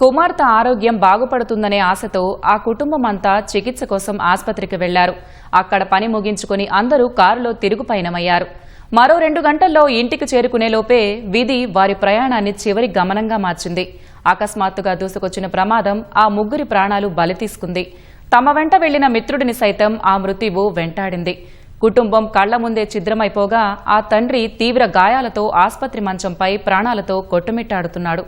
కుమార్తె ఆరోగ్యం బాగుపడుతుందనే ఆశతో ఆ కుటుంబమంతా చికిత్స కోసం ఆస్పత్రికి వెళ్లారు. అక్కడ పని ముగించుకుని అందరూ కారులో తిరుగు పయనమయ్యారు. మరో 2 గంటల్లో ఇంటికి చేరుకునేలోపే విధి వారి ప్రయాణాన్ని చివరి గమనంగా మార్చింది. అకస్మాత్తుగా దూసుకొచ్చిన ప్రమాదం ఆ ముగ్గురి ప్రాణాలు బలి తీసుకుంది. తమ వెంట వెళ్లిన మిత్రుడిని సైతం ఆ మృత్యువు వెంటాడింది. కుటుంబం కళ్ల ముందే ఛిద్రమైపోగా ఆ తండ్రి తీవ్ర గాయాలతో ఆస్పత్రి మంచంపై ప్రాణాలతో కొట్టుమిట్టాడుతున్నాడు.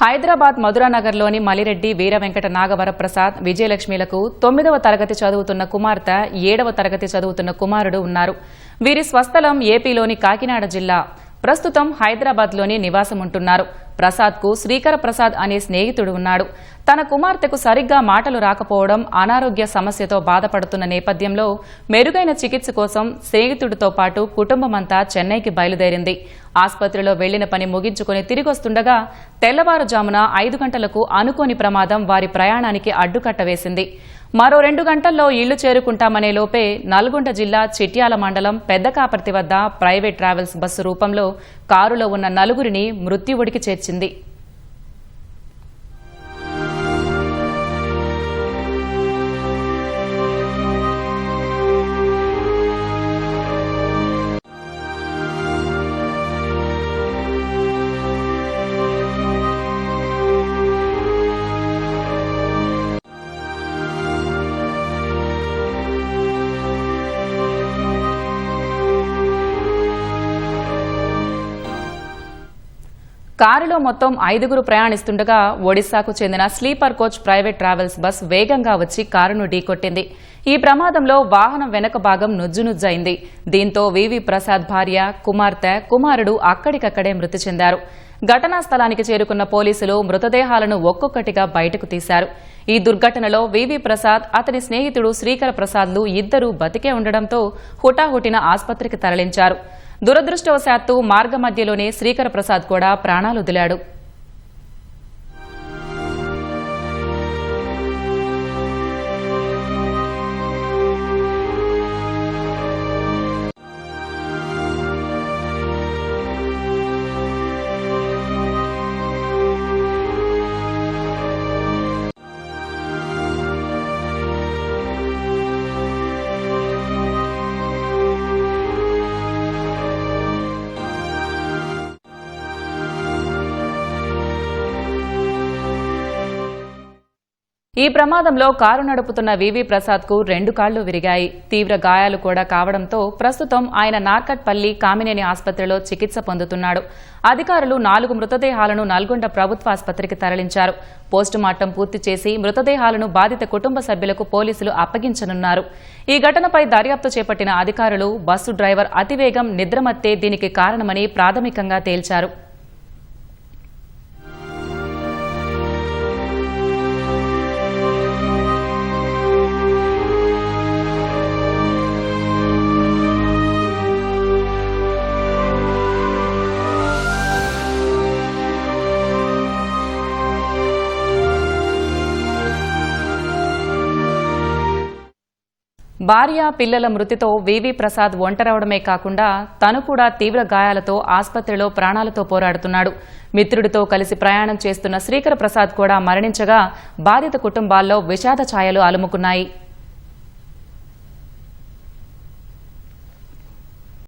హైదరాబాద్ మధురానగర్లోని మలిరెడ్డి వీరవెంకట నాగవరప్రసాద్ విజయలక్ష్మిలకు 9వ తరగతి చదువుతున్న కుమార్తె 7వ తరగతి చదువుతున్న కుమారుడు ఉన్నారు. వీరి స్వస్థలం ఏపీలోని కాకినాడ జిల్లా. ప్రస్తుతం హైదరాబాద్లోని నివాసముంటున్నారు. ప్రసాద్కు శ్రీకర ప్రసాద్ అనే స్నేహితుడు ఉన్నాడు. తన కుమార్తెకు సరిగ్గా మాటలు రాకపోవడం, అనారోగ్య సమస్యతో బాధపడుతున్న నేపథ్యంలో మెరుగైన చికిత్స కోసం స్నేహితుడితో పాటు కుటుంబమంతా చెన్నైకి బయలుదేరింది. ఆస్పత్రిలో వెళ్లిన పని ముగించుకుని తిరిగొస్తుండగా తెల్లవారుజామున 5 గంటలకు అనుకోని ప్రమాదం వారి ప్రయాణానికి అడ్డుకట్ట వేసింది. మరో 2 గంటల్లో ఇళ్లు చేరుకుంటామనే లోపే నల్గొండ జిల్లా చిట్యాల మండలం పెద్దకాపర్తి వద్ద ప్రైవేట్ ట్రావెల్స్ బస్సు రూపంలో కారులో ఉన్న 4గురిని మృత్యువుడికి చేర్చింది. కారులో మొత్తం 5గురు ప్రయాణిస్తుండగా ఒడిశాకు చెందిన sleeper coach private travels bus వేగంగా వచ్చి కారును ఢీకొట్టింది. ఈ ప్రమాదంలో వాహనం వెనక భాగం నుజ్జునుజ్జైంది. దీంతో వివి ప్రసాద్ భార్య, కుమార్తె, కుమారుడు అక్కడికక్కడే మృతి చెందారు. ఘటనా స్థలానికి చేరుకున్న పోలీసులు మృతదేహాలను ఒక్కొక్కటిగా బయటకు తీశారు. ఈ దుర్ఘటనలో వివి ప్రసాద్, అతని స్నేహితుడు శ్రీకర ప్రసాద్లు ఇద్దరూ బతికే ఉండడంతో హుటాహుటిన ఆస్పత్రికి తరలించారు. దురదృష్టవశాత్తు మార్గ మధ్యలోనే శ్రీకర ప్రసాద్ కూడా ప్రాణాలొదిలాడు. ఈ ప్రమాదంలో కారు నడుపుతున్న వివి ప్రసాద్ కు 2 కాళ్లు విరిగాయి. తీవ్ర గాయాలు కూడా కావడంతో ప్రస్తుతం ఆయన నార్కట్పల్లి కామినేని ఆస్పత్రిలో చికిత్స పొందుతున్నాడు. అధికారులు 4 మృతదేహాలను నల్గొండ ప్రభుత్వ ఆస్పత్రికి తరలించారు. పోస్టుమార్టం పూర్తి చేసి మృతదేహాలను బాధిత కుటుంబ సభ్యులకు పోలీసులు అప్పగించనున్నారు. ఈ ఘటనపై దర్యాప్తు చేపట్టిన అధికారులు బస్సు డ్రైవర్ అతివేగం, నిద్రమత్తే దీనికి కారణమని ప్రాథమికంగా తేల్చారు. భార్య, పిల్లల మృతితో వివి ప్రసాద్ ఒంటరవడమే కాకుండా తను కూడా తీవ్ర గాయాలతో ఆస్పత్రిలో ప్రాణాలతో పోరాడుతున్నాడు. మిత్రుడితో కలిసి ప్రయాణం చేస్తున్న శ్రీకర ప్రసాద్ కూడా మరణించగా బాధిత కుటుంబాల్లో విషాద ఛాయలు అలుముకున్నాయి.